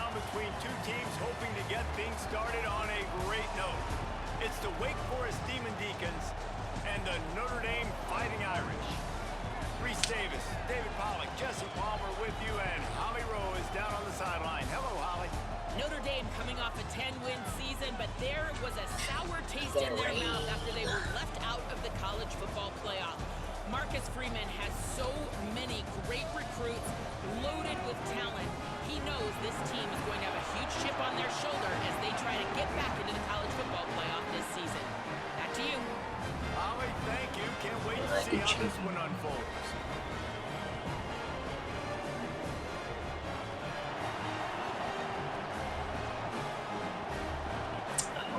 down between two teams hoping to get things started on a great note. It's the Wake Forest Demon Deacons and the Notre Dame Fighting Irish. Reese Davis, David Pollack, Jesse Palmer with you, and Holly Rowe is down on the sideline. Hello, Holly. Notre Dame coming off a 10-win season, but there was a sour taste in their mouth after they were left out of the college football playoff. Marcus Freeman has so many great recruits, loaded with talent. He knows this team is going to have a huge chip on their shoulder as they try to get back into the college football playoff this season. Back to you. Holly, thank you. Can't wait to see how this one unfolds.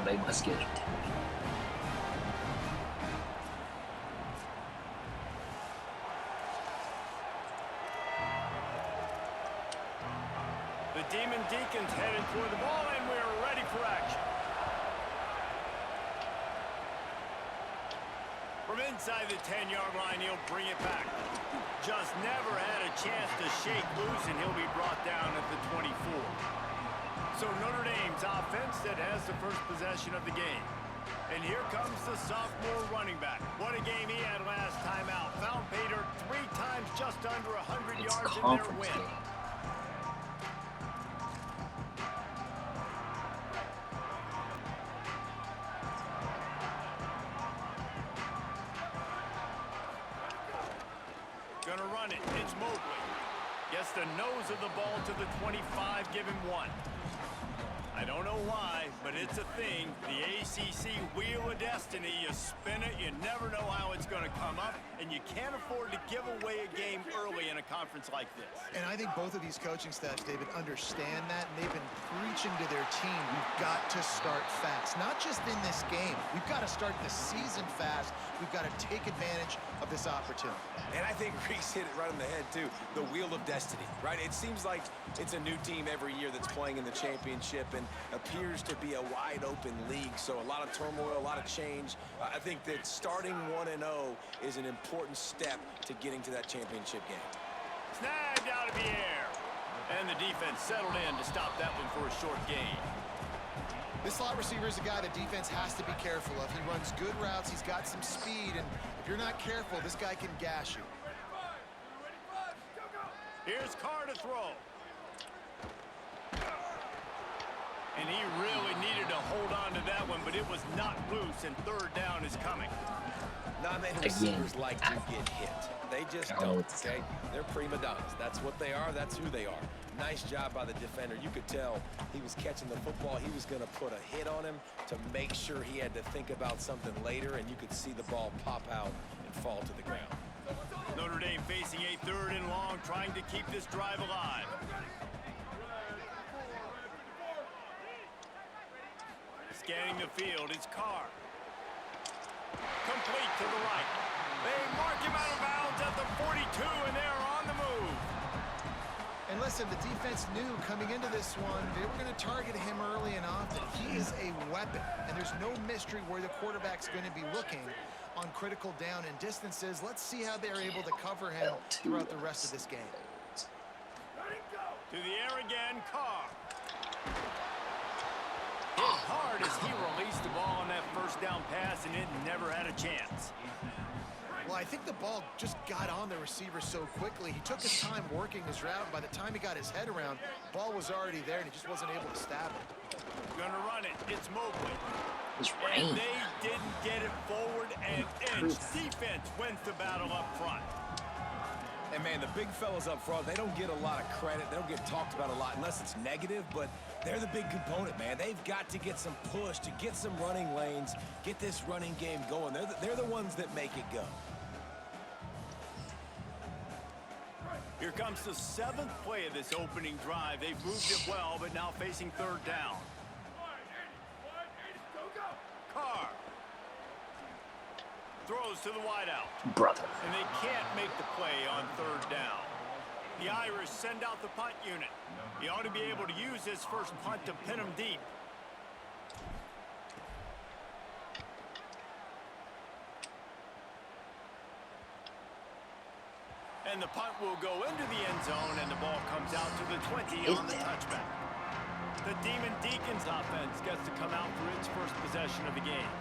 They must get it. The Demon Deacons headed toward the ball, and we're ready for action. From inside the 10-yard line, he'll bring it back. Just never had a chance to shake loose, and he'll be brought down at the 24. So Notre Dame's offense that has the first possession of the game. And here comes the sophomore running back. What a game he had last time out. Found pay dirt 3 times, just under 100 yards in their win. Gonna run it. It's Mobley. Gets the nose of the ball to the 25, give him 1. I don't know why, but it's a thing. The ACC Wheel of Destiny. You spin it, you never know how it's going to come up, and you can't afford to give away a game early in a conference like this. And I think both of these coaching staffs, David, understand that, and they've been preaching to their team, we've got to start fast. Not just in this game. We've got to start the season fast. We've got to take advantage of this opportunity. And I think Reese hit it right on the head, too. The Wheel of Destiny, right? It seems like it's a new team every year that's playing in the championship and appears to be a wide-open league. So a lot of turmoil, a lot of change. I think that starting 1-0 is an important step to getting to that championship game. Snagged out of the air. And the defense settled in to stop that one for a short gain. This slot receiver is a guy the defense has to be careful of. He runs good routes, he's got some speed, and if you're not careful, this guy can gash you. Here's Carr to throw. And he really needed to hold on to that one, but it was not loose, and 3rd down is coming. Not many receivers like to get hit. They just don't, okay? They're prima donnas. That's what they are. That's who they are. Nice job by the defender. You could tell he was catching the football. He was going to put a hit on him to make sure he had to think about something later, and you could see the ball pop out and fall to the ground. Notre Dame facing a 3rd and long, trying to keep this drive alive. Scanning the field, it's Carr. Complete to the right. They mark him out of bounds at the 42, and they're on the move. And listen, the defense knew coming into this one, they were going to target him early and often. He is a weapon, and there's no mystery where the quarterback's going to be looking on critical down and distances. Let's see how they're able to cover him throughout the rest of this game. To the air again, Carr. Hit hard as he released the ball on that 1st down pass, and it never had a chance. Well, I think the ball just got on the receiver so quickly. He took his time working his route. By the time he got his head around, the ball was already there, and he just wasn't able to stab it. Gonna run it. It's Mobley. And they didn't get it forward an inch. Defense wins the battle up front. And, man, the big fellas up front, they don't get a lot of credit. They don't get talked about a lot unless it's negative, but they're the big component, man. They've got to get some push, to get some running lanes, get this running game going. They're the ones that make it go. Here comes the 7th play of this opening drive. They've moved it well, but now facing 3rd down. Carr throws to the wideout. brother. And they can't make the play on 3rd down. The Irish send out the punt unit. He ought to be able to use his first punt to pin him deep. And the punt will go into the end zone, and the ball comes out to the 20 on the touchback. The Demon Deacons offense gets to come out for its first possession of the game.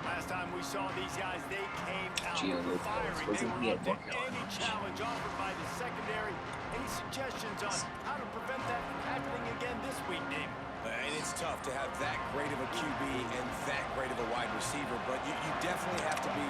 Last time we saw these guys, they came out firing. They were up to any challenge offered by the secondary. Any suggestions on how to prevent that from happening again this week, Dave? And it's tough to have that great of a QB and that great of a wide receiver, but you definitely have to be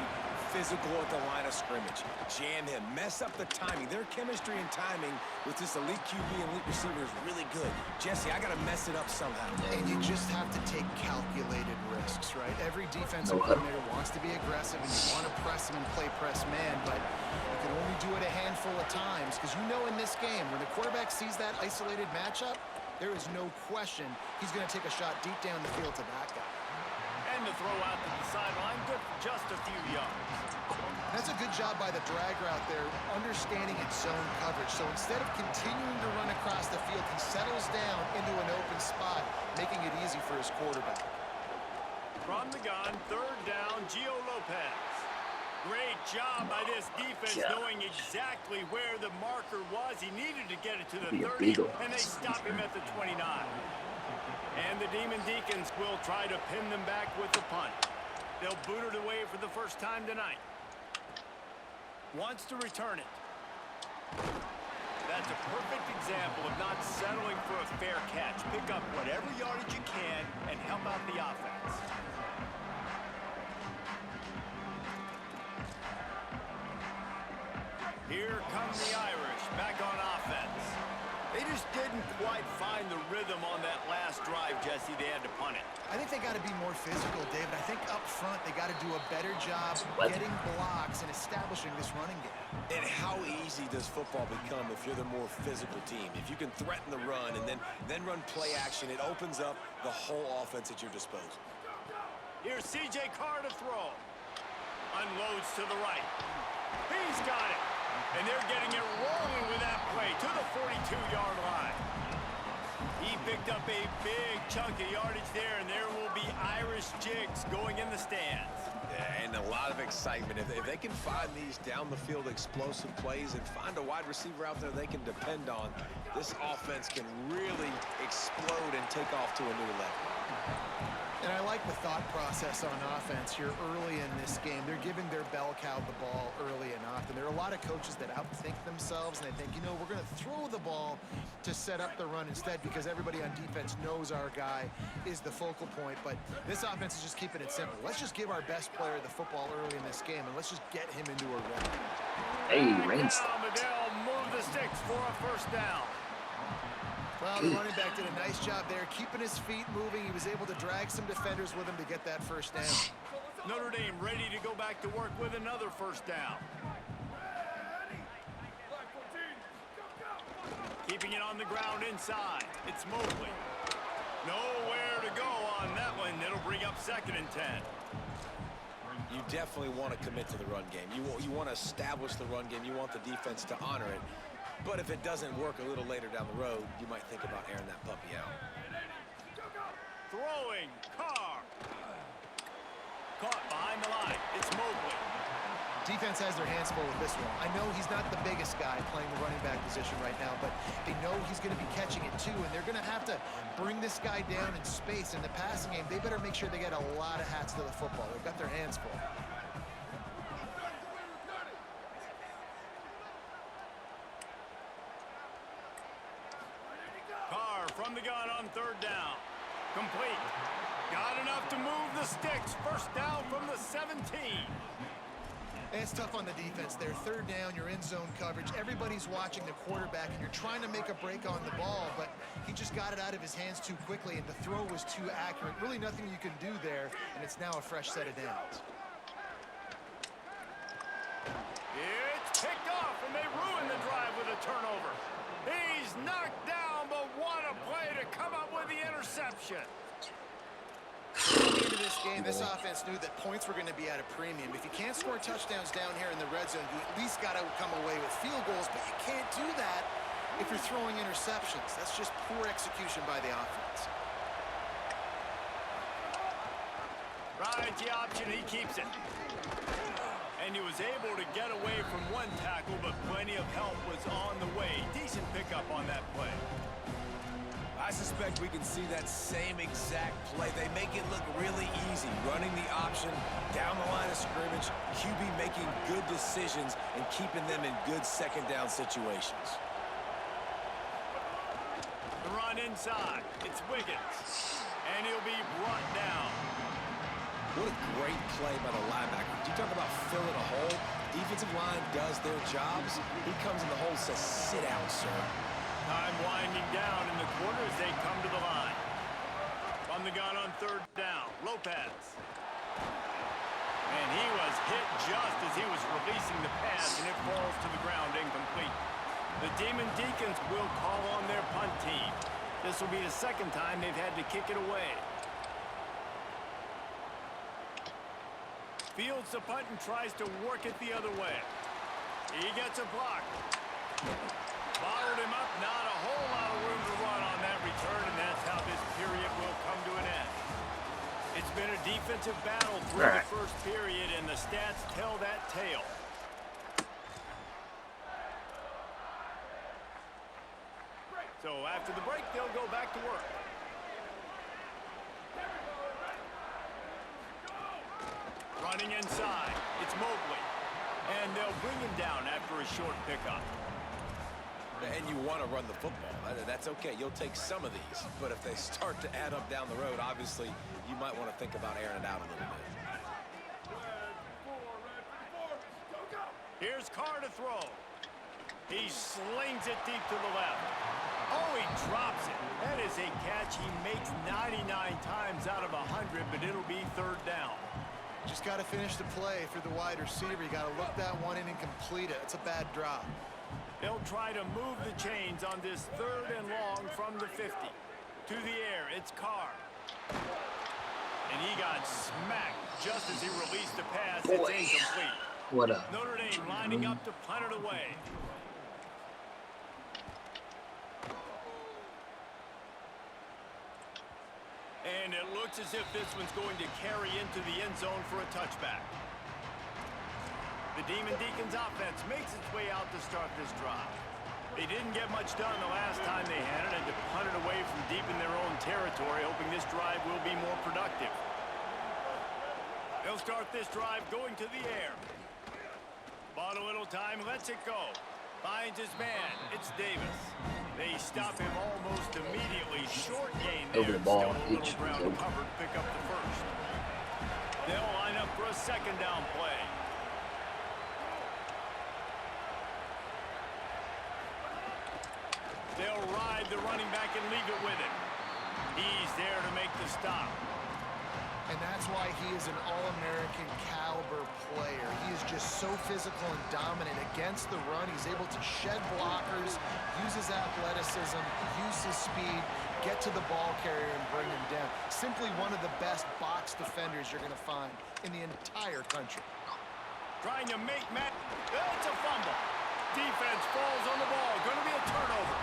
physical at the line of scrimmage. Jam him, mess up the timing. Their chemistry and timing with this elite QB and elite receiver is really good. Jesse, I got to mess it up somehow. And you just have to take calculated risks, right? Every defensive coordinator wants to be aggressive, and you want to press him and play press man, but you can only do it a handful of times, because you know in this game, when the quarterback sees that isolated matchup, there is no question he's going to take a shot deep down the field to that guy. And the throw out to the sideline, good for just a few yards. That's a good job by the drag route there, understanding its zone coverage. So instead of continuing to run across the field, he settles down into an open spot, making it easy for his quarterback. From the gun, third down, Gio Lopez. Great job by this defense, knowing exactly where the marker was. He needed to get it to the 30, and they stop him at the 29. And the Demon Deacons will try to pin them back with the punt. They'll boot it away for the first time tonight. Wants to return it. That's a perfect example of not settling for a fair catch. Pick up whatever yardage you can and help out the offense. Here come the Irish, back on offense. They just didn't quite find the rhythm on that last drive, Jesse. They had to punt it. I think they got to be more physical, David. I think up front they got to do a better job getting blocks and establishing this running game. And how easy does football become if you're the more physical team? If you can threaten the run and then run play action, it opens up the whole offense at your disposal. Here's C.J. Carr to throw. Unloads to the right. He's got it. And they're getting it rolling with that play to the 42-yard line. He picked up a big chunk of yardage there, and there will be Irish jigs going in the stands. Yeah, and a lot of excitement. If they can find these down-the-field explosive plays and find a wide receiver out there they can depend on, this offense can really explode and take off to a new level. And I like the thought process on offense here early in this game. They're giving their bell cow the ball early and often. There are a lot of coaches that outthink themselves, and they think, you know, we're going to throw the ball to set up the run instead because everybody on defense knows our guy is the focal point. But this offense is just keeping it simple. Let's just give our best player the football early in this game, and let's just get him into a run. Hey, rain stopped. They'll move the sticks for a first down. Well, the running back did a nice job there, keeping his feet moving. He was able to drag some defenders with him to get that first down. Notre Dame ready to go back to work with another first down. Keeping it on the ground inside. It's Mobley. Nowhere to go on that one. It'll bring up 2nd and 10. You definitely want to commit to the run game. You want to establish the run game. You want the defense to honor it. But if it doesn't work a little later down the road, you might think about airing that puppy out. Throwing, Carr. Caught behind the line. It's Mobley. Defense has their hands full with this one. I know he's not the biggest guy playing the running back position right now, but they know he's going to be catching it too, and they're going to have to bring this guy down in space. In the passing game, they better make sure they get a lot of hats to the football. They've got their hands full. From the gun on 3rd down. Complete. Got enough to move the sticks. First down from the 17. And it's tough on the defense there. 3rd down, you're in zone coverage. Everybody's watching the quarterback, and you're trying to make a break on the ball, but he just got it out of his hands too quickly, and the throw was too accurate. Really nothing you can do there, and it's now a fresh set of downs. It's picked off, and they ruin the drive with a turnover. He's knocked down, but what a play to come up with the interception. Going into this game, this offense knew that points were going to be at a premium. If you can't score touchdowns down here in the red zone, you at least got to come away with field goals, but you can't do that if you're throwing interceptions. That's just poor execution by the offense. Right, the option, he keeps it. And he was able to get away from one tackle, but plenty of help was on the way. Decent pickup on that play. I I suspect we can see that same exact play. They make it look really easy, running the option down the line of scrimmage, QB making good decisions and keeping them in good second down situations. The run inside. It's Wiggins. And he'll be brought down. What a great play by the linebacker. You talk about filling a hole. Defensive line does their jobs. He comes in the hole and says, sit out, sir. Time winding down in the corner as they come to the line. On the gun on third down. Lopez. And he was hit just as he was releasing the pass, and it falls to the ground incomplete. The Demon Deacons will call on their punt team. This will be the second time they've had to kick it away. Fields the punt and tries to work it the other way. He gets a block. Bottled him up. Not a whole lot of room to run on that return, and that's how this period will come to an end. It's been a defensive battle through the first period, and the stats tell that tale. So after the break, they'll go back to work. Running inside, it's Mobley. And they'll bring him down after a short pickup. And you want to run the football. That's okay. You'll take some of these. But if they start to add up down the road, obviously, you might want to think about airing it out a little bit. Here's Carr to throw. He slings it deep to the left. Oh, he drops it. That is a catch he makes 99 times out of 100, but it'll be third down. Just got to finish the play for the wide receiver. You got to look that one in and complete it. It's a bad drop. They'll try to move the chains on this third and long from the 50. To the air, it's Carr. And he got smacked just as he released the pass. It's incomplete. What a Notre Dame lining up to punt it away. And it looks as if this one's going to carry into the end zone for a touchback. The Demon Deacons offense makes its way out to start this drive. They didn't get much done the last time they had it, and to punt it away from deep in their own territory, hoping this drive will be more productive. They'll start this drive going to the air. Bought a little time, lets it go. Finds his man. It's Davis. They stop him almost immediately. Short gain there. Over the ball. Still a little ground to cover to pick up the first. They'll line up for a second down play. They'll ride the running back and leave it with him. He's there to make the stop. And that's why he is an All-American caliber player. He is just so physical and dominant against the run. He's able to shed blockers, use his athleticism, use his speed, get to the ball carrier and bring him down. Simply one of the best box defenders you're going to find in the entire country. Trying to make Matt. It's a fumble. Defense falls on the ball. Going to be a turnover.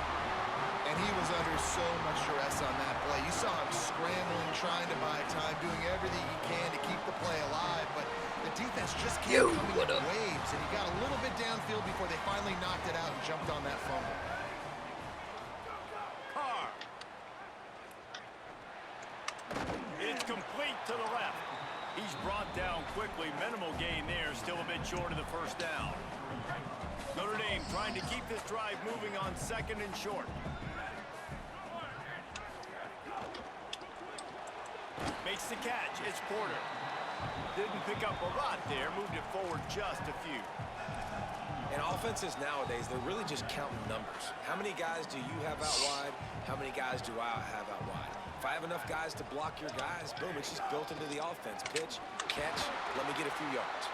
And he was under so much stress on that play. You saw him scrambling, trying to buy time, doing everything he can to keep the play alive, but the defense just kept coming in waves, and he got a little bit downfield before they finally knocked it out and jumped on that fumble. Carr. It's complete to the left. He's brought down quickly. Minimal gain there, still a bit short of the first down. Notre Dame trying to keep this drive moving on second and short. Makes the catch. It's Porter. Didn't pick up a lot there. Moved it forward just a few. And offenses nowadays, they're really just counting numbers. How many guys do you have out wide? How many guys do I have out wide? If I have enough guys to block your guys, boom, it's just built into the offense. Pitch, catch, let me get a few yards.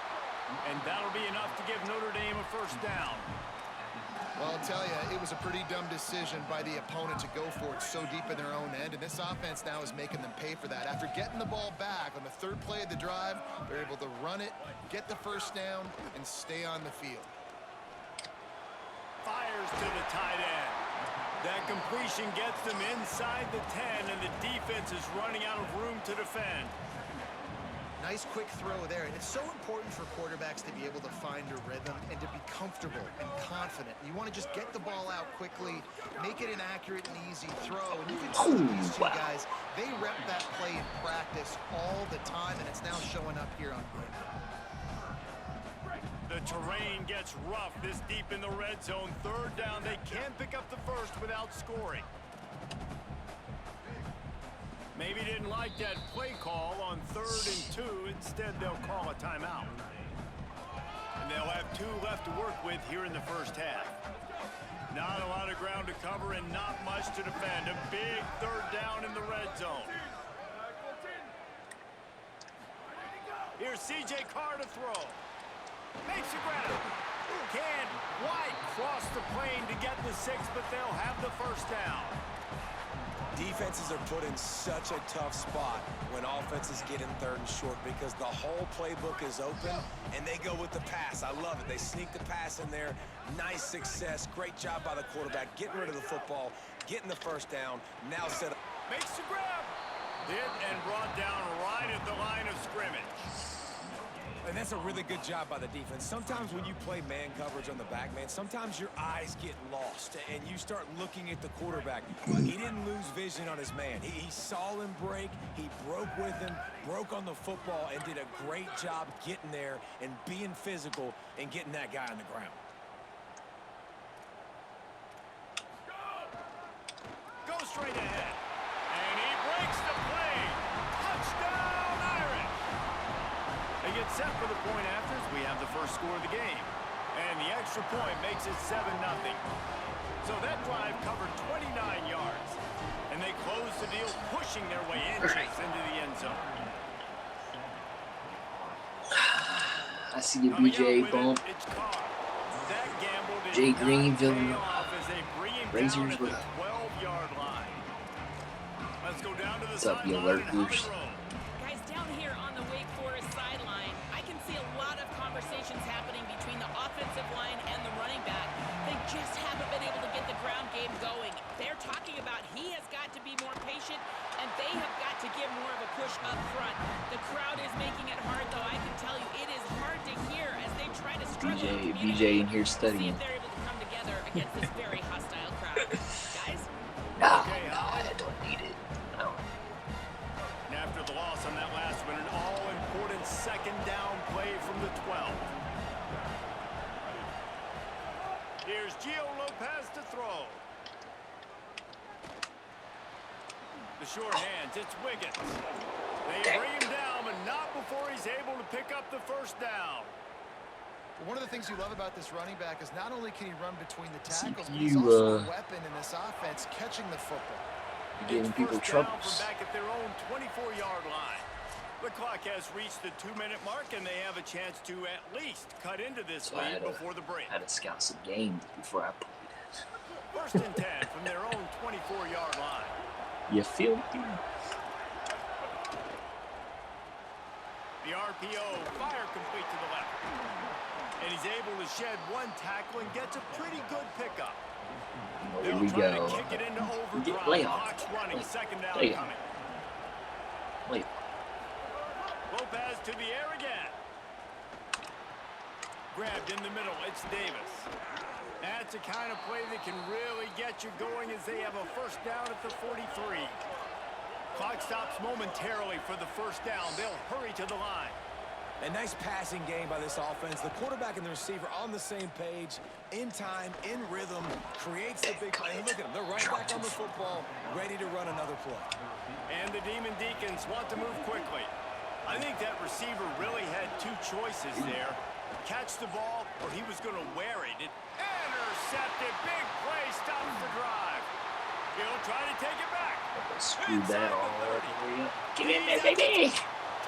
And that'll be enough to give Notre Dame a first down. Well, I'll tell you, it was a pretty dumb decision by the opponent to go for it so deep in their own end, and this offense now is making them pay for that. After getting the ball back on the third play of the drive, they're able to run it, get the first down, and stay on the field. Fires to the tight end. That completion gets them inside the 10, and the defense is running out of room to defend. Nice quick throw there. And it's so important for quarterbacks to be able to find a rhythm and to be comfortable and confident. You want to just get the ball out quickly, make it an accurate and easy throw. And you can see these two guys, they rep that play in practice all the time, and it's now showing up here on Monday. The terrain gets rough this deep in the red zone. Third down, they can't pick up the first without scoring. Maybe didn't like that play call on 3rd and 2. Instead, they'll call a timeout. And they'll have 2 left to work with here in the first half. Not a lot of ground to cover and not much to defend. A big 3rd down in the red zone. Here's C.J. Carr to throw. Makes a grab. Can White cross the plane to get the 6, but they'll have the first down. Defenses are put in such a tough spot when offenses get in 3rd and short because the whole playbook is open and they go with the pass. I love it. They sneak the pass in there. Nice success. Great job by the quarterback getting rid of the football, getting the first down. Now set up. Makes the grab. Hit and brought down right at the line of scrimmage. And that's a really good job by the defense. Sometimes when you play man coverage on the back, man, sometimes your eyes get lost and you start looking at the quarterback. He didn't lose vision on his man. He saw him break. He broke with him, broke on the football, and did a great job getting there and being physical and getting that guy on the ground. Go straight ahead. And he breaks the plane. Touchdown, Irish. They get set for the point after as we have the first score of the game. And the extra point makes it 7-0. So that drive covered 29 yards. And they close the deal, pushing their way inches into the end zone. I see the BJ bump. Jay Greenville. Razors with. Let's go down to the What's up, you lurkers? Guys, down here on the Wake Forest sideline, I can see a lot of conversations happening between the offensive line and the running back. They just haven't been able to get the ground game going. They're talking about he has got to be more patient, and they have got to give more of a push up front. The crowd is making it hard, though. I can tell you it is hard to hear as they try to struggle to BJ in here see studying. if they're able to come together against this very hostile crowd. Guys? No, I don't need it. No. And after the loss on that last one, an all-important 2nd down play from the 12. Here's Gio Lopez to throw. The short hands, it's Wiggins. They bring him down, but not before he's able to pick up the first down. One of the things you love about this running back is not only can he run between the tackles, but you, he's also a weapon in this offense, catching the football. You're giving people troubles. From back at their own 24-yard line. The clock has reached the 2-minute mark, and they have a chance to at least cut into this lead before the break. I had to scout some games before I played it. 1st and 10 from their own 24-yard line. You feel me? The RPO, fire complete to the left. And he's able to shed one tackle and gets a pretty good pickup. Here we go. To kick it into overdrive. Lay off. Clock's running. 2nd down Lay coming. Wait. Lopez to the air again. Grabbed in the middle. It's Davis. That's a kind of play that can really get you going as they have a 1st down at the 43. Clock stops momentarily for the 1st down. They'll hurry to the line. A nice passing game by this offense. The quarterback and the receiver on the same page, in time, in rhythm, creates the big play. Look at them. They're right back on the football, ready to run another play. And the Demon Deacons want to move quickly. I think that receiver really had 2 choices there. Catch the ball, or he was going to wear it. Intercepted. Big play. Stops the drive. He'll try to take it back. Screw that all over. Give it, baby.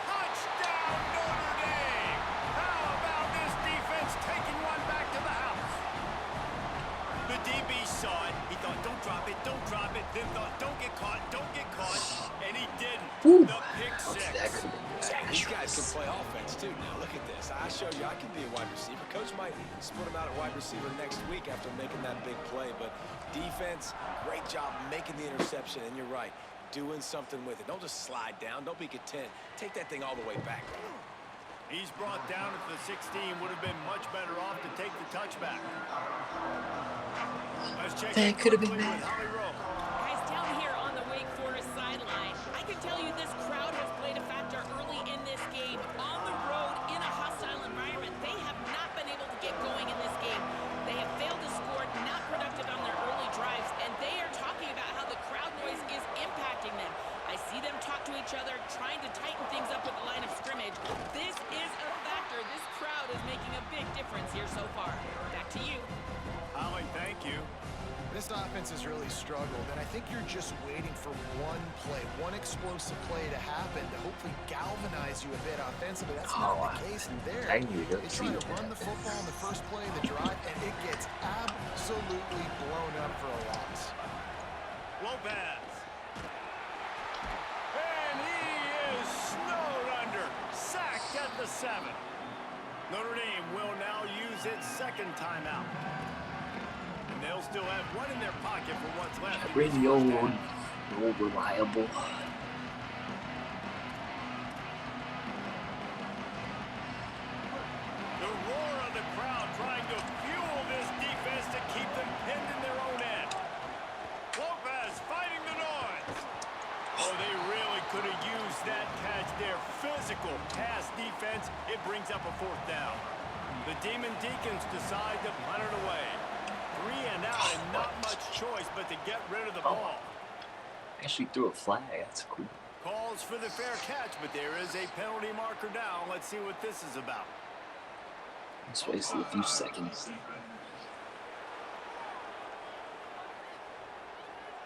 Touchdown, Notre Dame. How about this defense taking one back to the house? The DB saw it. He thought, don't drop it, don't drop it. Then thought, don't get caught, don't get caught. And he didn't. Woo. The pick 6. These guys can play offense, too. Now, look at this. I showed you I can be a wide receiver. Coach might split him out at wide receiver next week after making that big play. But defense, great job making the interception. And you're right. doing something with it. Don't just slide down. Don't be content. Take that thing all the way back. He's brought down at the 16. Would have been much better off to take the touchback. Let's check That could have been with bad. Holly Rowe. Guys, down here on the Wake Forest sideline, I can tell you this crowd has played a factor early in this game. On the road, in a hostile environment, they have not been able to get going in this game. They have failed to score, not productive on their early drives, and they are talking about how the crowd noise is impacting them. I see them talk to each other, trying to tighten things up with the line of scrimmage. This is a factor. This crowd is making a big difference here so far. Back to you. Holly, thank you. This offense has really struggled, and I think you're just waiting for one play, one explosive play to happen to hopefully galvanize you a bit offensively. That's not the case there. I knew They try to run the football in the first play of the drive, and it gets absolutely blown up for a loss. Lopez. And he is snowed under. Sacked at the 7. Notre Dame will now use its second timeout. And they'll still have one in their pocket for what's left. Really old, reliable. The roar of the crowd trying to fuel this defense to keep them pinned in their own end. Lopez fighting the noise. Oh, they really could have used that catch there. Physical pass defense. It brings up a 4th down. The Demon Deacons decide to punt it away. 3 and out, and not much choice but to get rid of the ball. Actually threw a flag. That's cool. Calls for the fair catch, but there is a penalty marker down. Let's see what this is about. Just wasted a few seconds.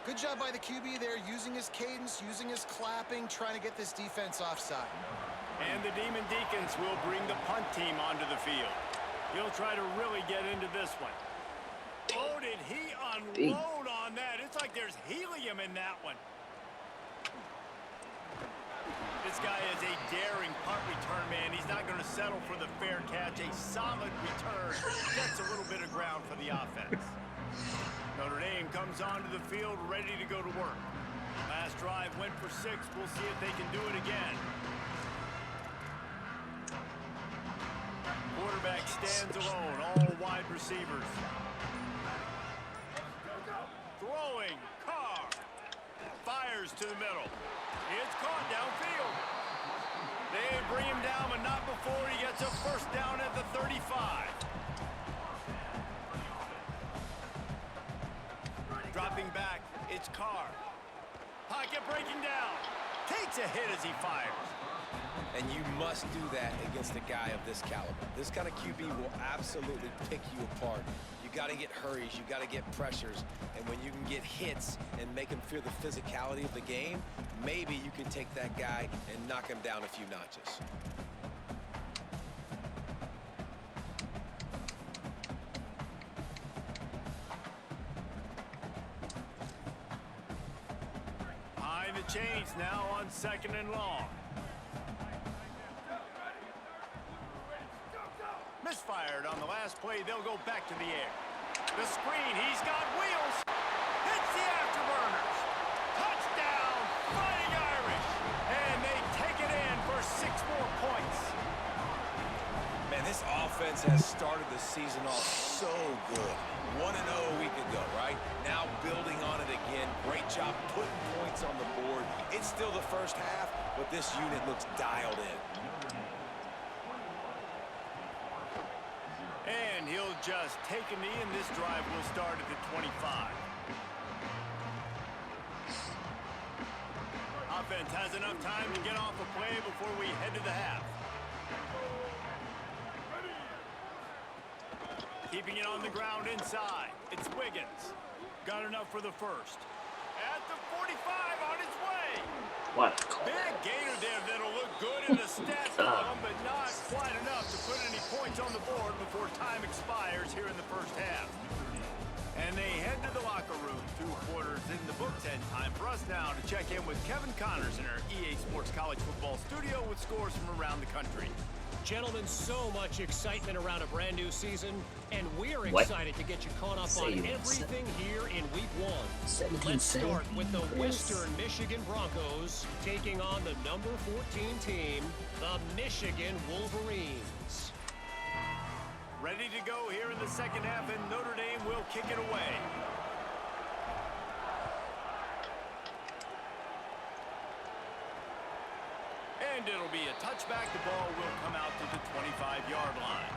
Good job by the QB there, using his cadence, using his clapping, trying to get this defense offside. And the Demon Deacons will bring the punt team onto the field. He'll try to really get into this one. Oh, did he unload on that? It's like there's helium in that one. This guy is a daring punt return man. He's not going to settle for the fair catch. A solid return gets a little bit of ground for the offense. Notre Dame comes onto the field ready to go to work. Last drive went for 6. We'll see if they can do it again. Quarterback stands alone, all wide receivers. Throwing, Carr. Fires to the middle. It's caught downfield. They bring him down, but not before he gets a 1st down at the 35. Dropping back, it's Carr. Pocket breaking down. Takes a hit as he fires. And you must do that against a guy of this caliber. This kind of QB will absolutely pick you apart. You got to get hurries, you got to get pressures, and when you can get hits and make him feel the physicality of the game, maybe you can take that guy and knock him down a few notches. Behind the chains now on 2nd and long. Misfired on the last play. They'll go back to the air. The screen. He's got wheels. Hits the afterburners. Touchdown, Fighting Irish. And they take it in for 6 more points. Man, this offense has started the season off so good. 1-0 a week ago, right? Now building on it again. Great job putting points on the board. It's still the first half, but this unit looks dialed in. And he'll just take a knee, and this drive will start at the 25. Offense has enough time to get off a play before we head to the half. Keeping it on the ground inside. It's Wiggins. Got enough for the 1st. At the 45 on his way. What? Big gainer there that'll look good in the stat column, but not quite enough to put any points on the board before time expires here in the 1st half. And they head to the locker room. 2 quarters in the books, and time for us now to check in with Kevin Connors in our EA Sports College Football Studio with scores from around the country. Gentlemen, so much excitement around a brand new season, and we're excited to get you caught up on everything here in Week 1. Let's start with the Western Michigan Broncos taking on the number 14 team, the Michigan Wolverines. Ready to go here in the second half, and Notre Dame will kick it away. And it'll be a touchback. The ball will come out to the 25-yard line.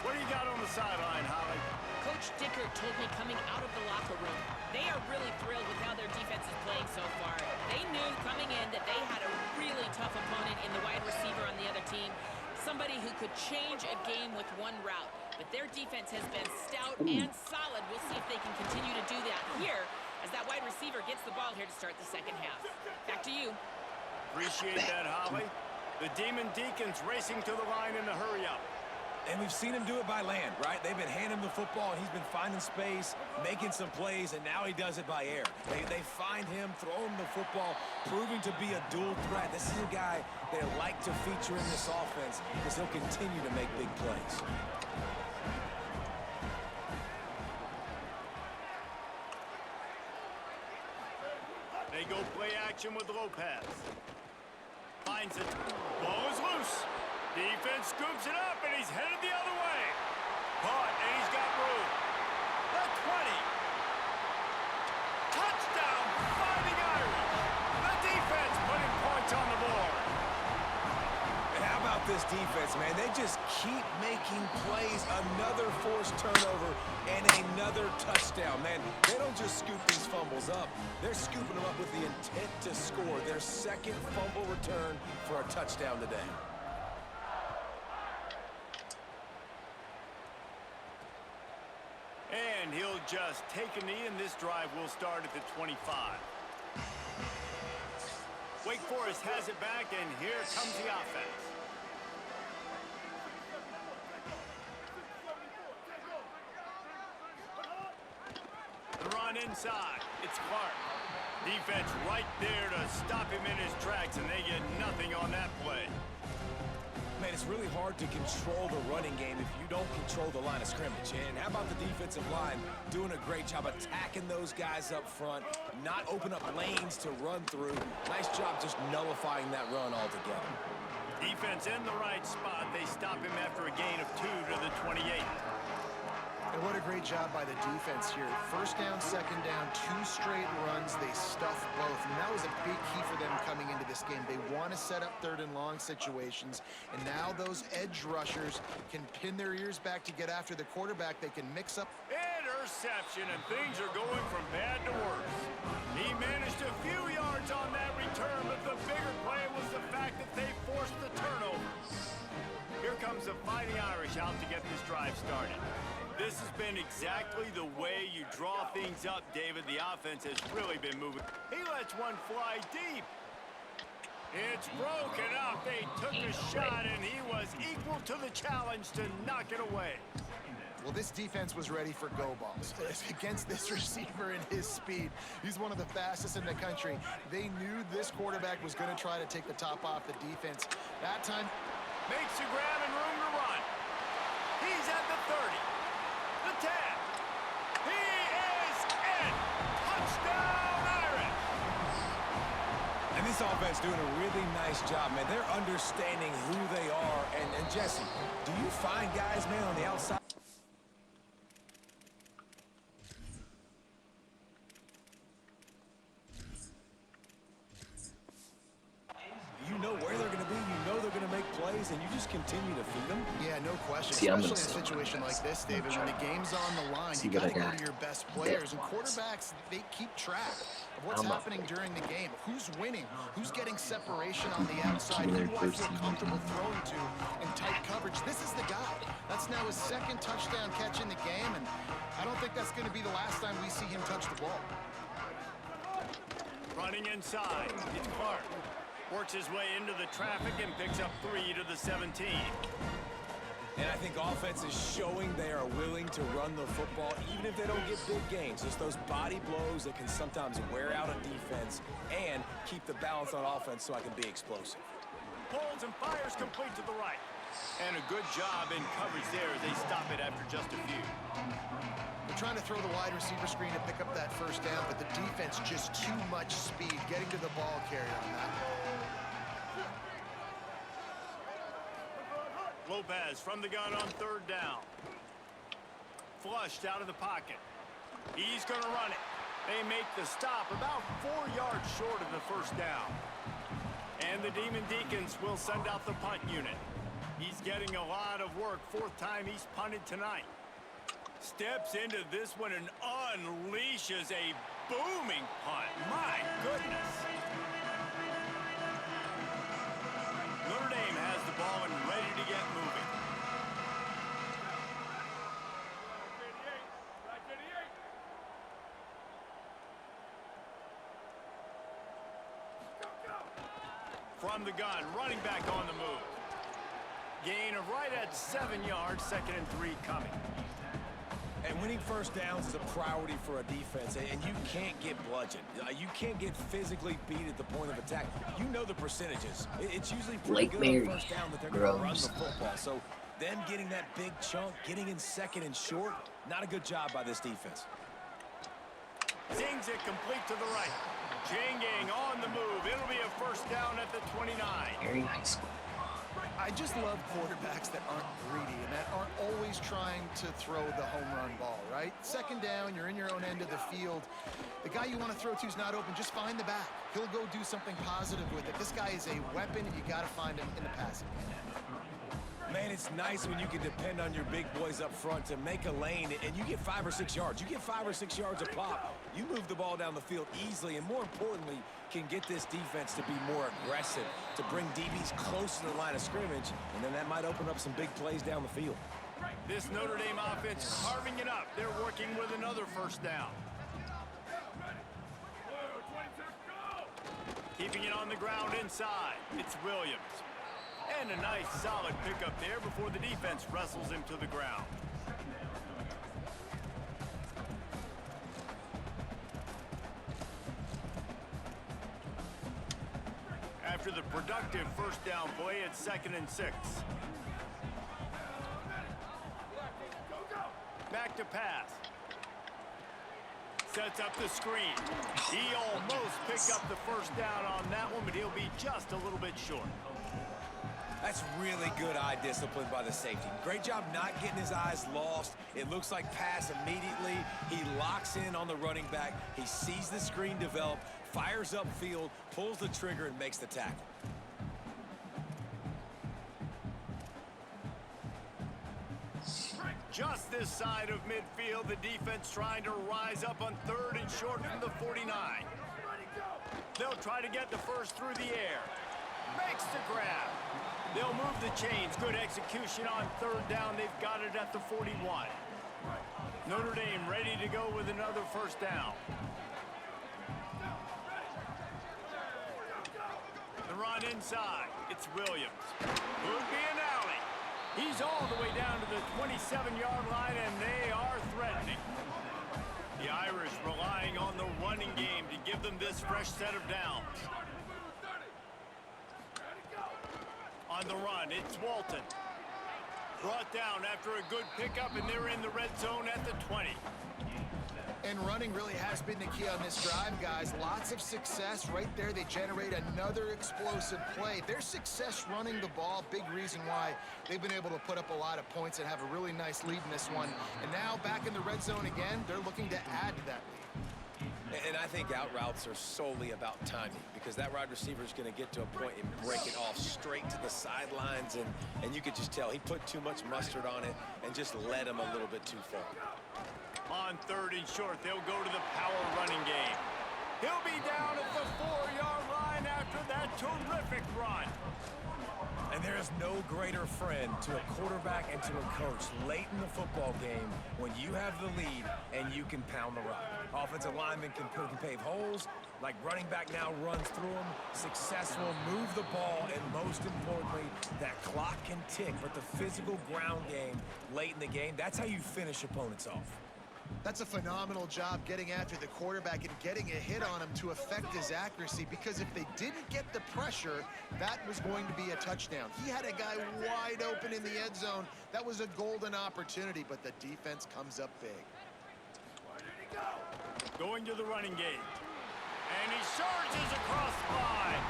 What do you got on the sideline, Holly? Coach Dicker told me coming out of the locker room, they are really thrilled with how their defense is playing so far. They knew coming in that they had a really tough opponent in the wide receiver on the other team, somebody who could change a game with one route. But their defense has been stout and solid. We'll see if they can continue to do that here as that wide receiver gets the ball here to start the second half. Back to you. Appreciate that, Holly. The Demon Deacons racing to the line in the hurry-up. And we've seen him do it by land, right? They've been handing him the football, and he's been finding space, making some plays, and now he does it by air. They find him, throw him the football, proving to be a dual threat. This is a guy they like to feature in this offense because he'll continue to make big plays. They go play action with Lopez. Finds it. Ball is loose. Defense scoops it up, and he's headed the other way. Caught, and he's got room. The 20. Touchdown, Fighting Irish. The defense putting points on the board. And how about this defense, man? They just keep making plays. Another forced turnover and another touchdown. Man, they don't just scoop these fumbles up. They're scooping them up with the intent to score. Their second fumble return for a touchdown today. And he'll just take a knee, and this drive will start at the 25. Wake Forest has it back, and here comes the offense. The run inside. It's Clark. Defense right there to stop him in his tracks, and they get nothing on that play. Man, it's really hard to control the running game if you don't control the line of scrimmage. And how about the defensive line doing a great job attacking those guys up front, not open up lanes to run through. Nice job just nullifying that run altogether. Defense in the right spot. They stop him after a gain of 2 to the 28. And what a great job by the defense here. First down, second down, 2 straight runs. They stuffed both. And that was a big key for them coming into this game. They want to set up third and long situations. And now those edge rushers can pin their ears back to get after the quarterback. They can mix up. Interception, and things are going from bad to worse. He managed a few yards on that return, but the bigger play was the fact that they forced the turnover. Here comes the Fighting Irish out to get this drive started. This has been exactly the way you draw things up, David. The offense has really been moving. He lets one fly deep. It's broken up. They took a shot, and he was equal to the challenge to knock it away. Well, this defense was ready for go balls. Against this receiver and his speed, he's one of the fastest in the country. They knew this quarterback was going to try to take the top off the defense. That time, makes a grab and room to run. He's at the 30. The 10. He is in. Touchdown, Irish. And this offense doing a really nice job, man. They're understanding who they are. And Jesse, do you find guys, man, on the outside? You know where they're going to be. You know they're going to make plays, and you just continue to feed them. Yeah, no question. Especially in a situation like this, David, when the game's on the line, you got to go to your best players. And quarterbacks, they keep track of what's happening during the game. Who's winning? Who's getting separation on the outside? Who do I feel comfortable throwing to in tight coverage? This is the guy. That's now his second touchdown catch in the game, and I don't think that's going to be the last time we see him touch the ball. Running inside. It's Clark. Works his way into the traffic and picks up 3 to the 17. And I think offense is showing they are willing to run the football, even if they don't get big gains. Just those body blows that can sometimes wear out a defense and keep the balance on offense so I can be explosive. Pulls and fires complete to the right. And a good job in coverage there as they stop it after just a few. They're trying to throw the wide receiver screen to pick up that first down, but the defense just too much speed getting to the ball carrier on that. Lopez from the gun on third down. Flushed out of the pocket. He's going to run it. They make the stop about 4 yards short of the first down. And the Demon Deacons will send out the punt unit. He's getting a lot of work. 4th time he's punted tonight. Steps into this one and unleashes a booming punt. My goodness. Notre Dame has the ball and ready to get moving. From the gun, running back on the move. Gain of right at 7 yards, 2nd and 3 coming. And winning first downs is a priority for a defense, and you can't get bludgeoned. You can't get physically beat at the point of attack. You know the percentages. It's usually pretty good on first down that they're going to run the football. So them getting that big chunk, getting in 2nd and short, not a good job by this defense. Zings it complete to the right. Janging on the move. It'll be a first down at the 29. Very nice. I just love quarterbacks that aren't greedy and that aren't always trying to throw the home run ball, right? 2nd down, you're in your own end of the field. The guy you want to throw to is not open. Just find the back. He'll go do something positive with it. This guy is a weapon, and you got to find him in the passing game. Man, it's nice when you can depend on your big boys up front to make a lane, and you get 5 or 6 yards. You get 5 or 6 yards a pop. You move the ball down the field easily, and more importantly, can get this defense to be more aggressive, to bring DBs close to the line of scrimmage, and then that might open up some big plays down the field. This Notre Dame offense carving it up. They're working with another first down. Keeping it on the ground inside. It's Williams. And a nice solid pickup there before the defense wrestles him to the ground. After the productive first down play, it's 2nd and 6. Back to pass. Sets up the screen. He almost picked up the first down on that one, but he'll be just a little bit short. That's really good eye discipline by the safety. Great job not getting his eyes lost. It looks like pass immediately. He locks in on the running back. He sees the screen develop, fires upfield, pulls the trigger, and makes the tackle. Just this side of midfield, the defense trying to rise up on 3rd and short from the 49. They'll try to get the first through the air. Makes the grab. They'll move the chains. Good execution on 3rd down. They've got it at the 41. Notre Dame ready to go with another first down. The run inside. It's Williams. Would be an alley. He's all the way down to the 27-yard line, and they are threatening. The Irish relying on the running game to give them this fresh set of downs. On the run, it's Walton. Brought down after a good pickup, and they're in the red zone at the 20. And running really has been the key on this drive, guys. Lots of success right there. They generate another explosive play. Their success running the ball, big reason why they've been able to put up a lot of points and have a really nice lead in this one. And now back in the red zone again, they're looking to add to that lead. And I think out routes are solely about timing, because that wide receiver is going to get to a point and break it off straight to the sidelines, and you could just tell he put too much mustard on it and just led him a little bit too far. On 3rd and short, they'll go to the power running game. He'll be down at the 4-yard line after that terrific run. And there is no greater friend to a quarterback and to a coach late in the football game when you have the lead and you can pound the rock. Offensive linemen can pave holes. Like running back now runs through them, successful, move the ball, and most importantly, that clock can tick. But the physical ground game late in the game, that's how you finish opponents off. That's a phenomenal job getting after the quarterback and getting a hit on him to affect his accuracy, because if they didn't get the pressure, that was going to be a touchdown. He had a guy wide open in the end zone. That was a golden opportunity, but the defense comes up big. Going to the running game. And he surges across the line.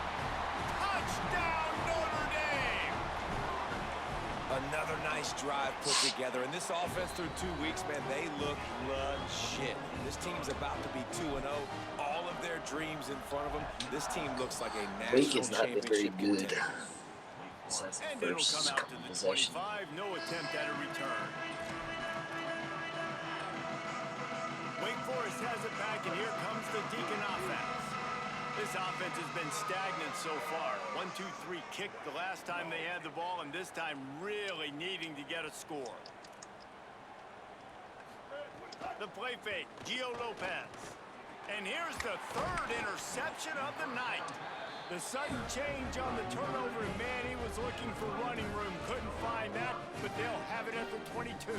Touchdown, Notre Dame! Another nice drive put together. And this offense through 2 weeks, man, they look legit. This team's about to be 2-0. All of their dreams in front of them. This team looks like a national championship contender. And it'll come out to the 25. No attempt at a return. Wake Forest has it back, and here comes the Deacon offense. This offense has been stagnant so far. 1-2-3 kick the last time they had the ball, and this time really needing to get a score. The play fake, Gio Lopez. And here's the third interception of the night. The sudden change on the turnover, and man, he was looking for running room. Couldn't find that, but they'll have it at the 22.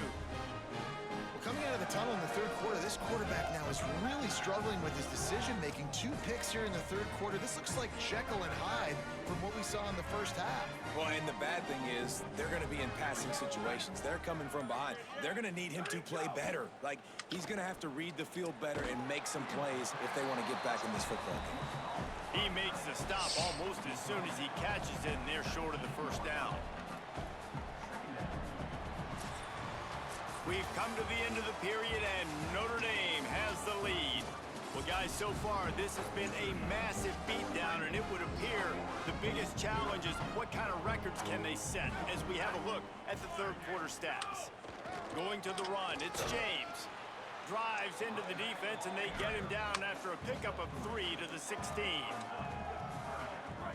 Coming out of the tunnel in the third quarter, this quarterback now is really struggling with his decision-making. 2 picks here in the third quarter. This looks like Jekyll and Hyde from what we saw in the first half. Well, and the bad thing is they're going to be in passing situations. They're coming from behind. They're going to need him to play better. Like, he's going to have to read the field better and make some plays if they want to get back in this football game. He makes the stop almost as soon as he catches it, and they're short of the first down. We've come to the end of the period, and Notre Dame has the lead. Well, guys, so far, this has been a massive beatdown, and it would appear the biggest challenge is what kind of records can they set as we have a look at the third quarter stats. Going to the run, it's James. Drives into the defense, and they get him down after a pickup of 3 to the 16.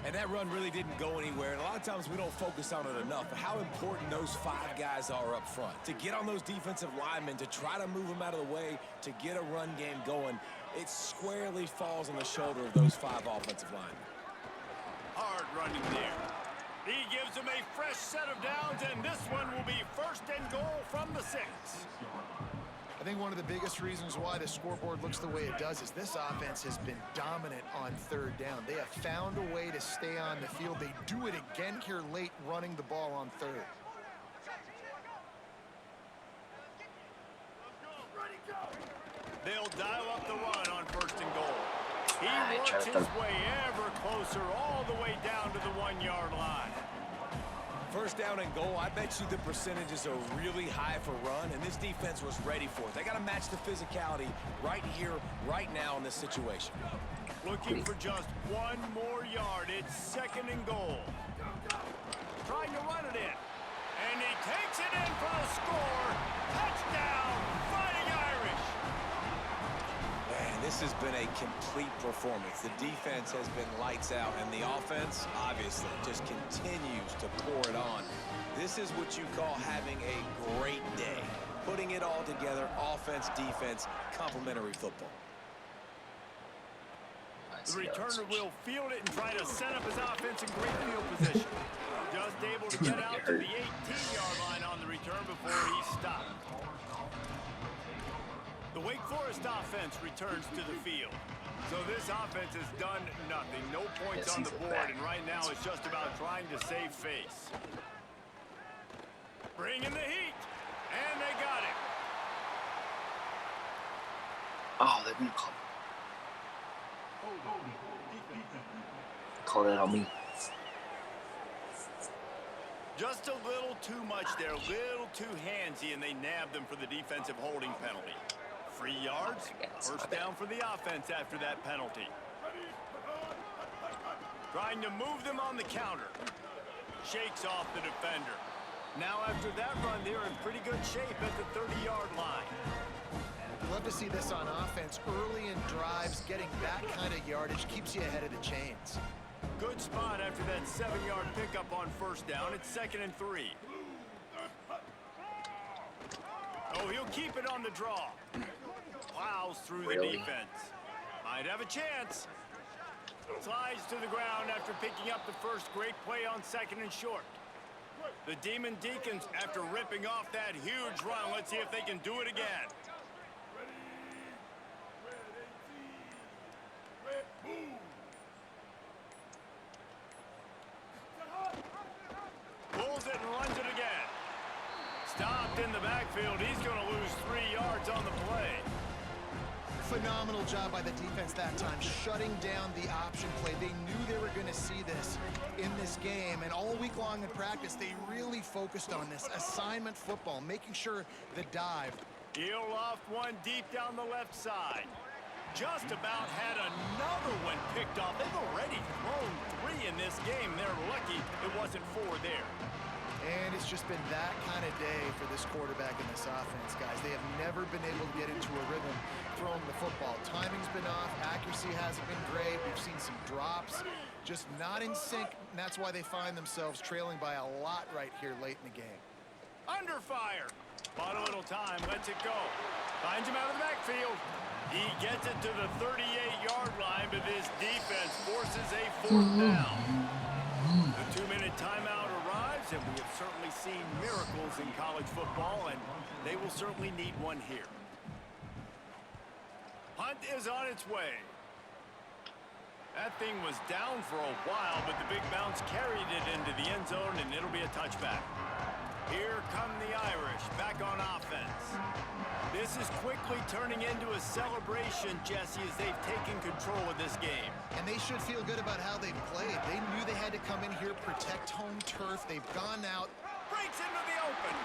And that run really didn't go anywhere. And a lot of times we don't focus on it enough. But how important those 5 guys are up front. To get on those defensive linemen, to try to move them out of the way, to get a run game going, it squarely falls on the shoulder of those 5 offensive linemen. Hard running there. He gives them a fresh set of downs, and this one will be first and goal from the 6. I think one of the biggest reasons why the scoreboard looks the way it does is this offense has been dominant on third down. They have found a way to stay on the field. They do it again here late, running the ball on third. They'll dial up the run on first and goal. He works his way ever closer all the way down to the 1-yard line. First down and goal, I bet you the percentages are really high for run, and this defense was ready for it. They got to match the physicality right here, right now in this situation. Looking for just 1 more yard. It's second and goal. Trying to run it in. And he takes it in for the score. Touchdown, Fighting Irish. Man, this has been a complete performance. The defense has been lights out, and the offense, obviously, just continues to pour it on. This is what you call having a great day. Putting it all together, offense, defense, complementary football. The returner will field it and try to set up his offense in great field position. Just able to get out to the 18-yard line on the return before he stopped. The Wake Forest offense returns to the field. So this offense has done nothing. No points on the board, and right now it's just about trying to save face. Bringing the heat, and they got it. Oh, they're gonna call that on me. Just a little too much there, a little too handsy, and they nabbed them for the defensive holding penalty. 3 yards, first down for the offense after that penalty. Trying to move them on the counter. Shakes off the defender. Now after that run, they're in pretty good shape at the 30-yard line. Love to see this on offense. Early in drives, getting that kind of yardage keeps you ahead of the chains. Good spot after that 7-yard pickup on first down. It's 2nd and 3. Oh, he'll keep it on the draw. Plows through the defense. Might have a chance. Slides to the ground after picking up the first great play on 2nd and short. The Demon Deacons, after ripping off that huge run, let's see if they can do it again. Pulls it and runs it again. Stopped in the backfield. He's going to lose 3 yards on the play. Phenomenal job by the defense that time, shutting down the option play. They knew they were going to see this in this game, and all week long in practice, they really focused on this assignment football, making sure the dive. He'll loft one deep down the left side. Just about had another one picked off. They've already thrown 3 in this game. They're lucky it wasn't 4 there. And it's just been that kind of day for this quarterback and this offense, guys. They have never been able to get into a rhythm throwing the football. Timing's been off. Accuracy hasn't been great. We've seen some drops, just not in sync. And that's why they find themselves trailing by a lot right here late in the game. Under fire. Bought a little time. Lets it go. Finds him out of the backfield. He gets it to the 38-yard line, but this defense forces a 4th down. The 2-minute timeout arrives, and we have certainly seen miracles in college football, and they will certainly need one here. Punt is on its way. That thing was down for a while, but the big bounce carried it into the end zone, and it'll be a touchback. Here come the Irish, back on offense. This is quickly turning into a celebration, Jesse, as they've taken control of this game. And they should feel good about how they've played. They knew they had to come in here, protect home turf. They've gone out. Breaks into the open.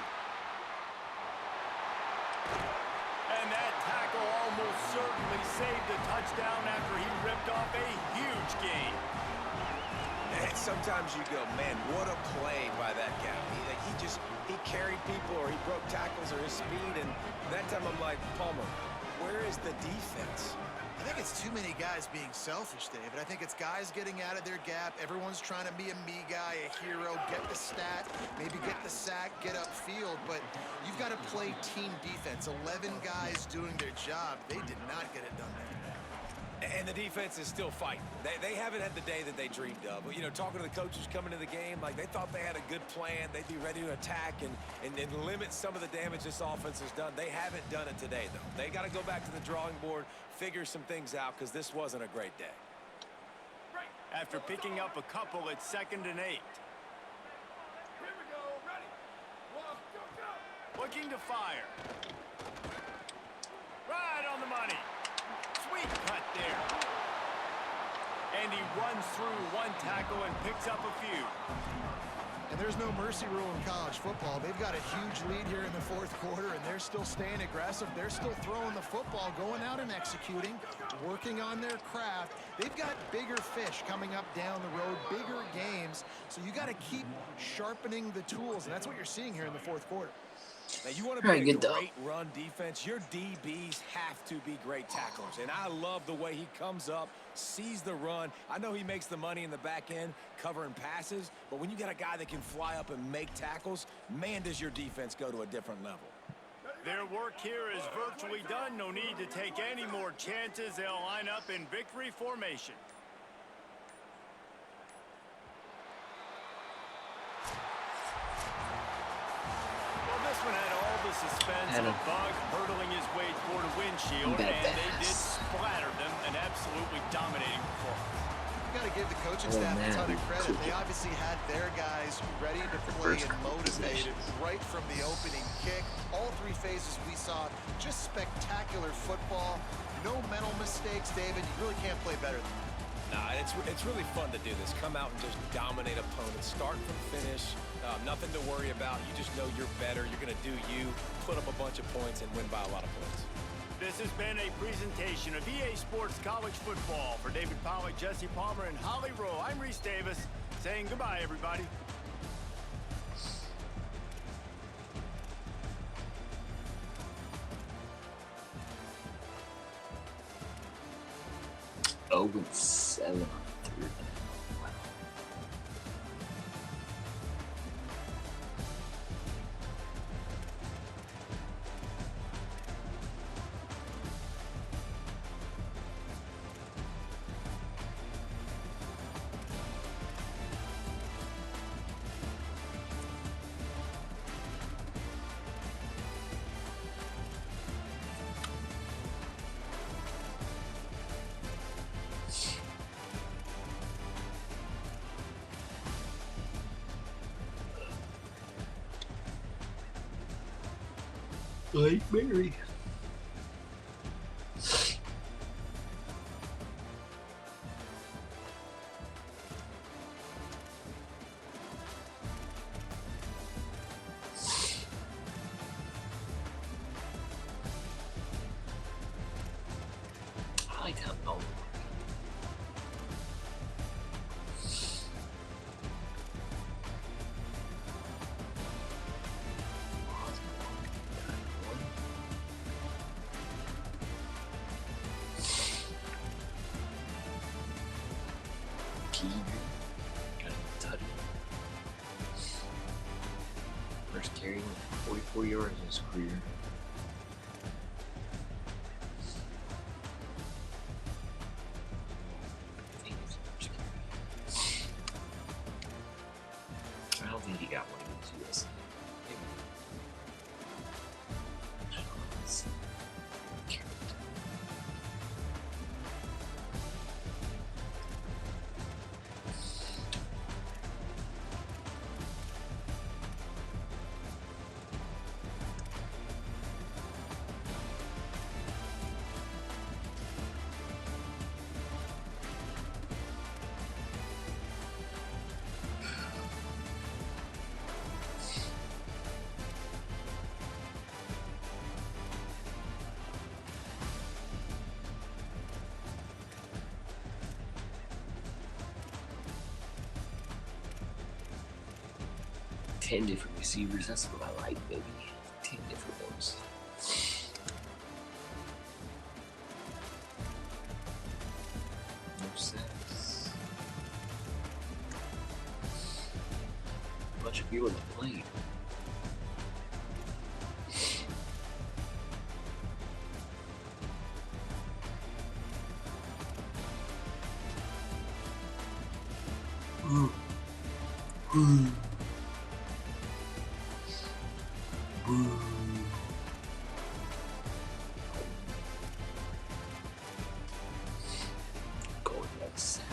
And that tackle almost certainly saved the touchdown after he ripped off a huge gain. And sometimes you go, man, what a play by that guy. He carried people, or he broke tackles, or his speed. And that time I'm like, Palmer, where is the defense? I think it's too many guys being selfish, David. I think it's guys getting out of their gap. Everyone's trying to be a me guy, a hero, get the stat, maybe get the sack, get upfield. But you've got to play team defense. 11 guys doing their job. They did not get it done there. And the defense is still fighting. They haven't had the day that they dreamed of. You know, talking to the coaches coming to the game, like they thought they had a good plan. They'd be ready to attack and limit some of the damage this offense has done. They haven't done it today, though. They got to go back to the drawing board, figure some things out, because this wasn't a great day. After picking up a couple at 2nd and 8. Here we go, ready. 1, go. Looking to fire. Right on the money. Sweet cut there. And he runs through one tackle and picks up a few. And there's no mercy rule in college football. They've got a huge lead here in the 4th quarter, and they're still staying aggressive. They're still throwing the football, going out and executing, working on their craft. They've got bigger fish coming up down the road, bigger games. So you got to keep sharpening the tools, and that's what you're seeing here in the 4th quarter. Now, you want to be a great run defense, your DBs have to be great tacklers. And I love the way he comes up, sees the run. I know he makes the money in the back end covering passes, but when you got a guy that can fly up and make tackles, man, does your defense go to a different level. Their work here is virtually done. No need to take any more chances. They'll line up in victory formation. This one had all the suspense of a bug hurtling his way toward a windshield, and they did splatter them, an absolutely dominating performance. You got to give the coaching staff a ton of credit. They obviously had their guys ready to play and motivated right from the opening kick. All 3 phases we saw, just spectacular football. No mental mistakes, David. You really can't play better than that. Nah, it's really fun to do this. Come out and just dominate opponents, start from finish. Nothing to worry about. You just know you're better. You're going to do you, put up a bunch of points, and win by a lot of points. This has been a presentation of EA Sports College Football. For David Pollack, Jesse Palmer, and Holly Rowe, I'm Reese Davis, saying goodbye, everybody. Oh, 7 on 3. Like Mary. I like that bone. Got a tutty. First carry, 44 yards in his career. I think it's the first carry. I don't think he got one against USA. Maybe. I don't know. Let's see. Carry. 10 different receivers, that's what I like, baby. 10 different ones. No sacks. Bunch of people that played. Going outside.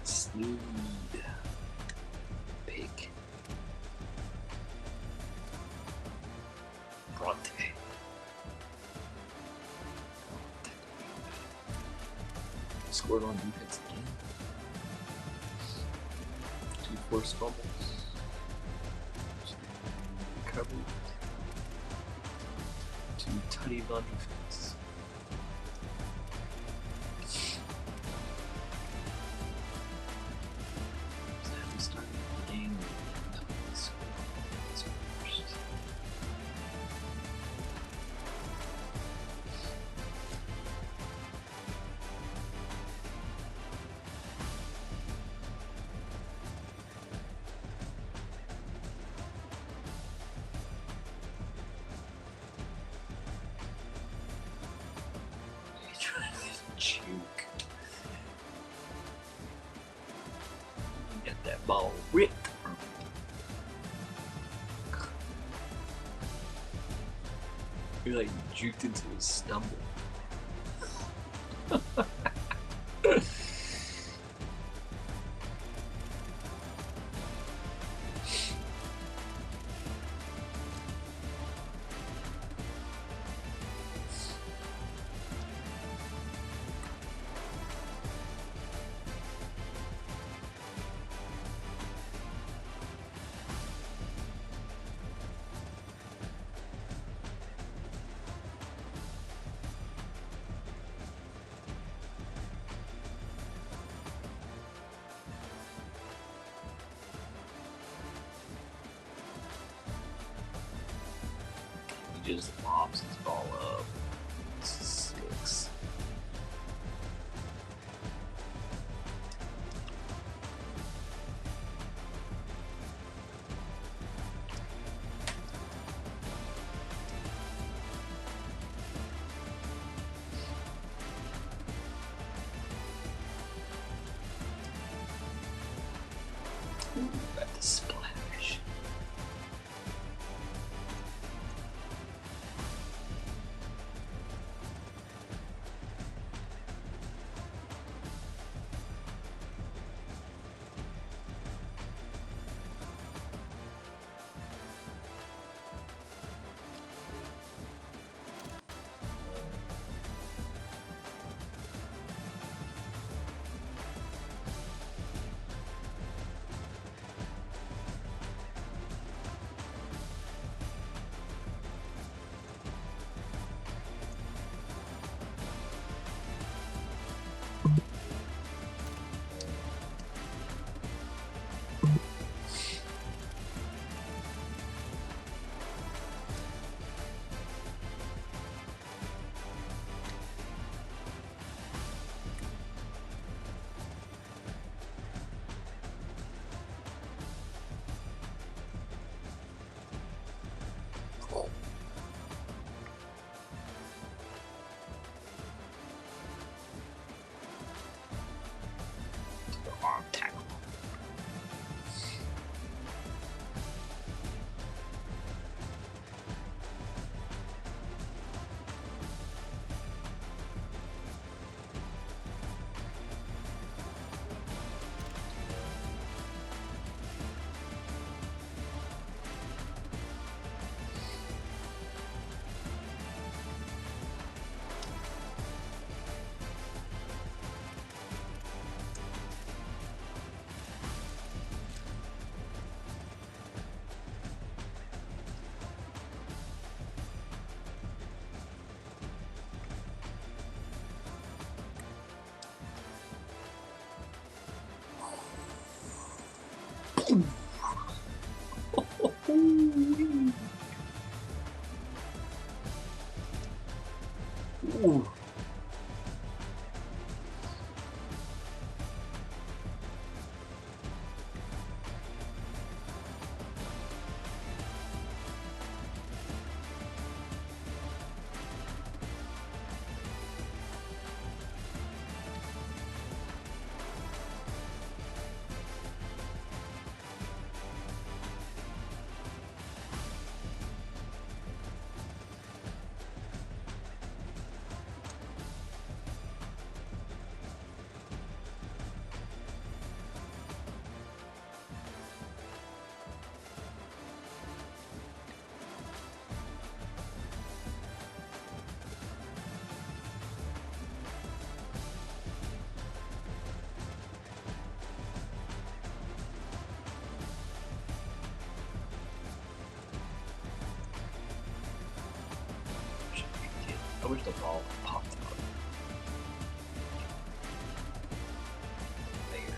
Sneed. Pick. Bronte. Scored on defense again. 2 forced fumbles. Recovered. 2 tutties on defense. So we started the game with nobody scored. That's first. Juke. Get that ball ripped. You're like juked into a stumble. He just lobs his ball up. 6. Ooh, got the splash. Ooh. I wish the ball popped out. There.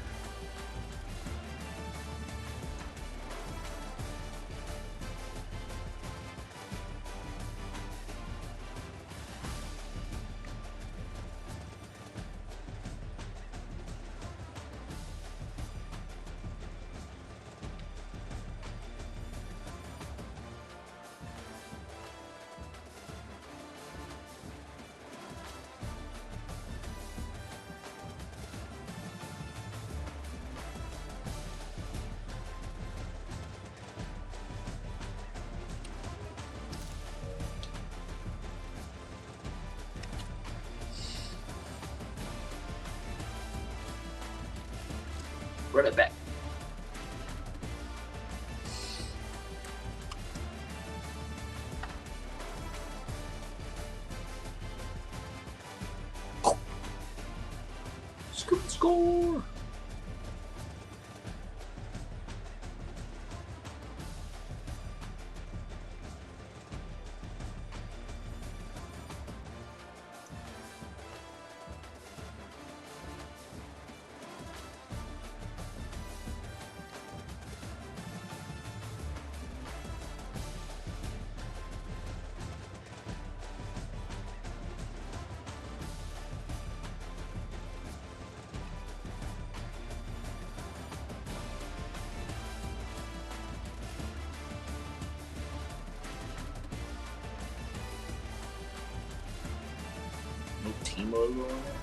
Run it back. Score! No team logo on there.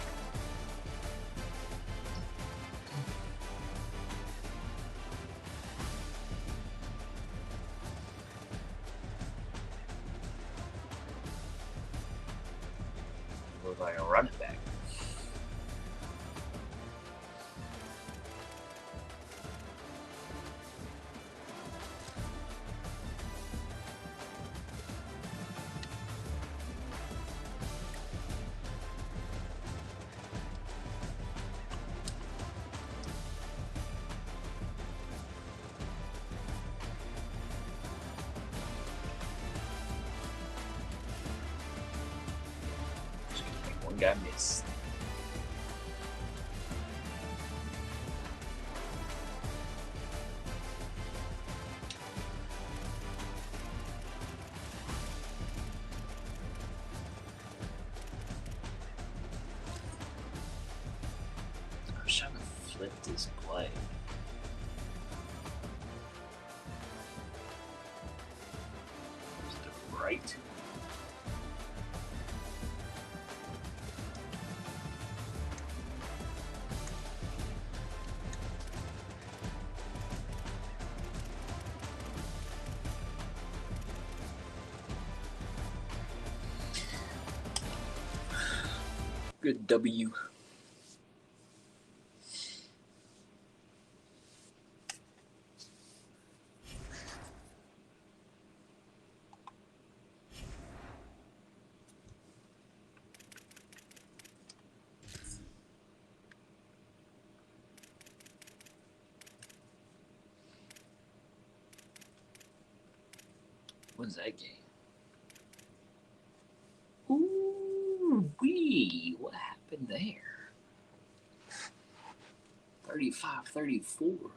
Look like a running back. One guy missed. I was trying to flip this play. To the right. Good W. What's that game? Ooh, wee. What happened there? 35-34.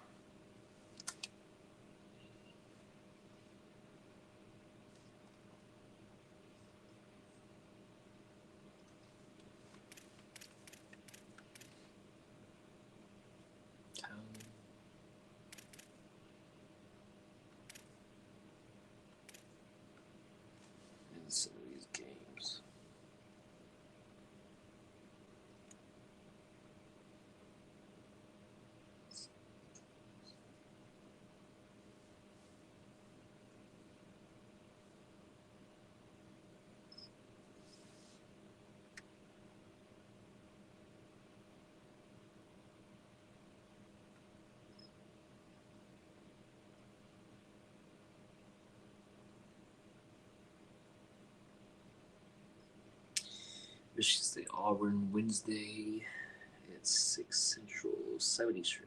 Michigan State, Auburn, Wednesday at 6 Central, 7 Eastern.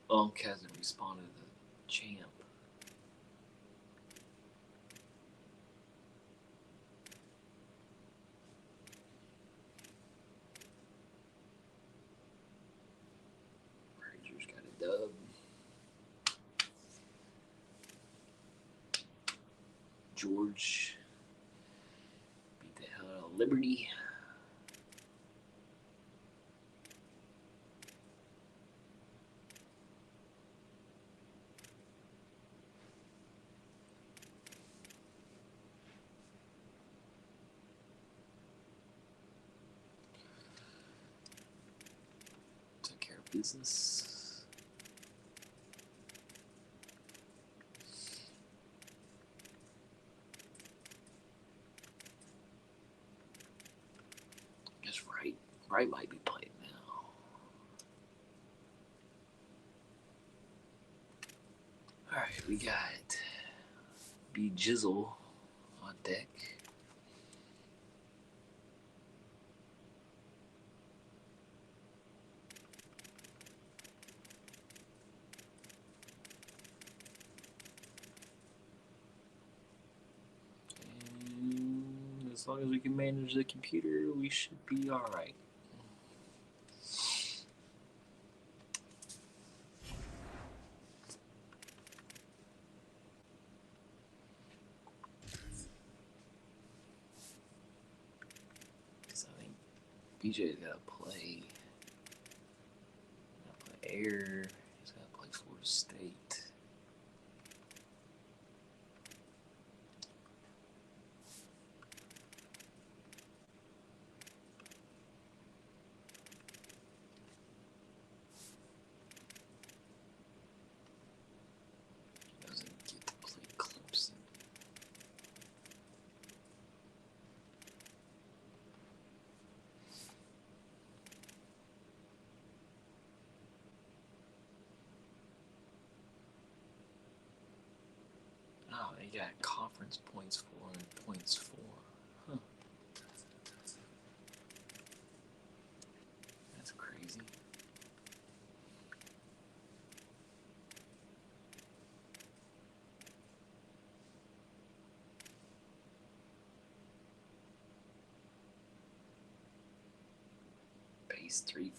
Monk hasn't responded to the champ. Rangers got a dub. George beat the hell out of Liberty. Took care of business. Guess Wright might be playing now. Alright, we got B Jizzle on deck. And as long as we can manage the computer, we should be alright. BJ's got to play Air. He's got to play Florida State. He doesn't get to play Clemson. Oh, they got conference points for and points for. Huh. That's crazy. Base 3-4.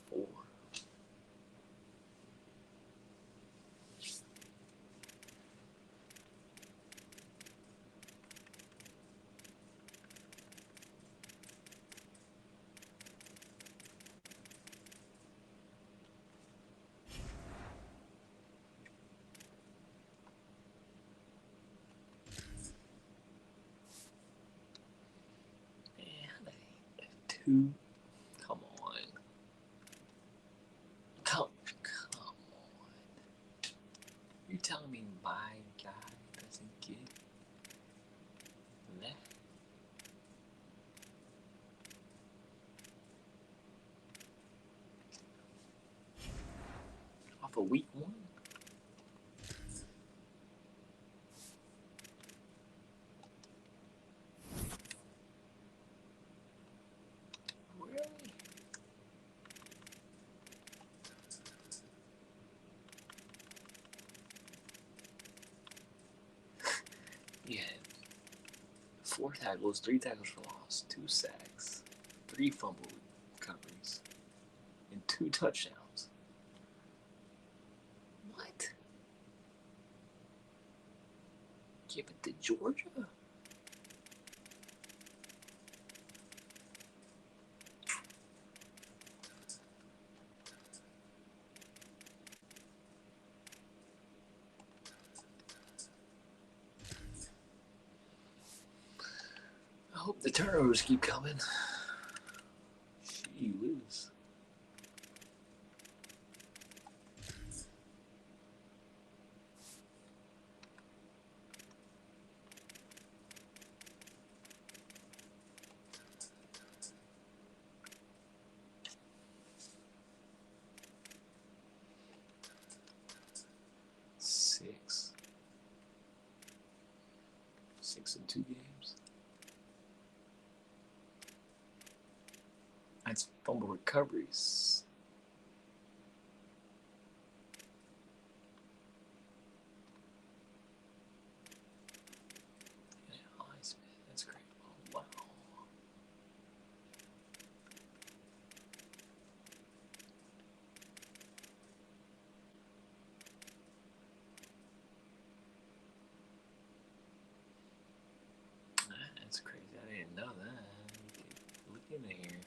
Two. Come on. Come on. You're telling me my guy doesn't get that? Off of week 1? Yeah, 4 tackles, 3 tackles for loss, 2 sacks, 3 fumble recoveries, and 2 touchdowns. What? Give it to Georgia? I hope the turnovers keep coming. Gee whiz. lost in 2 games. That's fumble recoveries. Yeah, Highsmith, that's great. Oh, wow. That's crazy. I didn't know that. Look in here.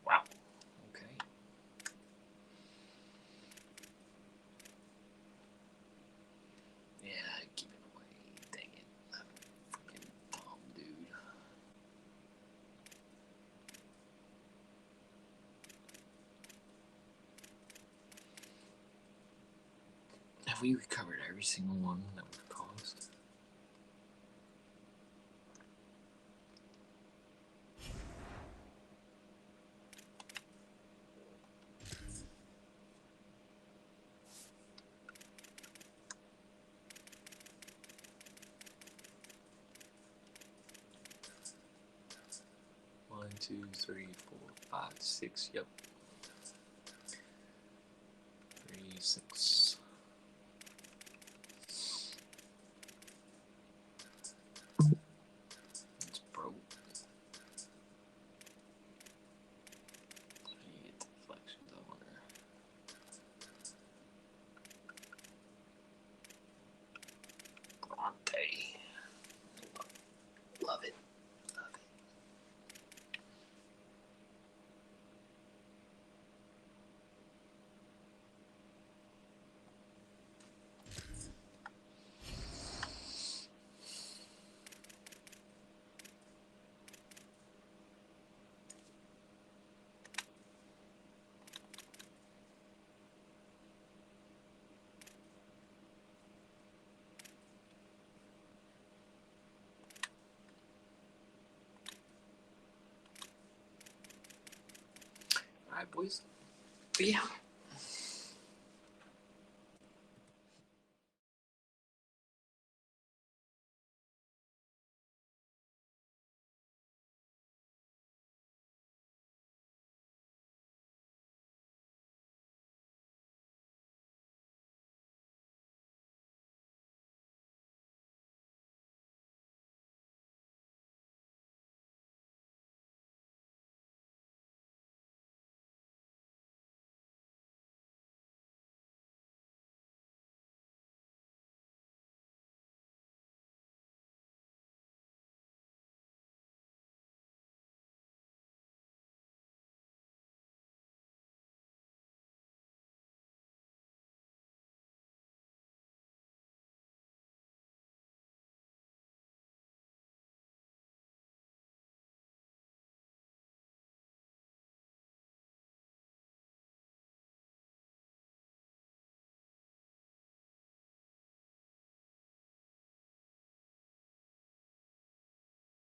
Wow. Okay. Yeah, keep it away. Dang it. I'm freaking dumb, dude. Have we recovered every single one that we've caused? One, two, three, four, five, six. Yep. 3, 6. It's broke. I need deflections on her. Bronte. Love it. Love it. All right, boys. But yeah.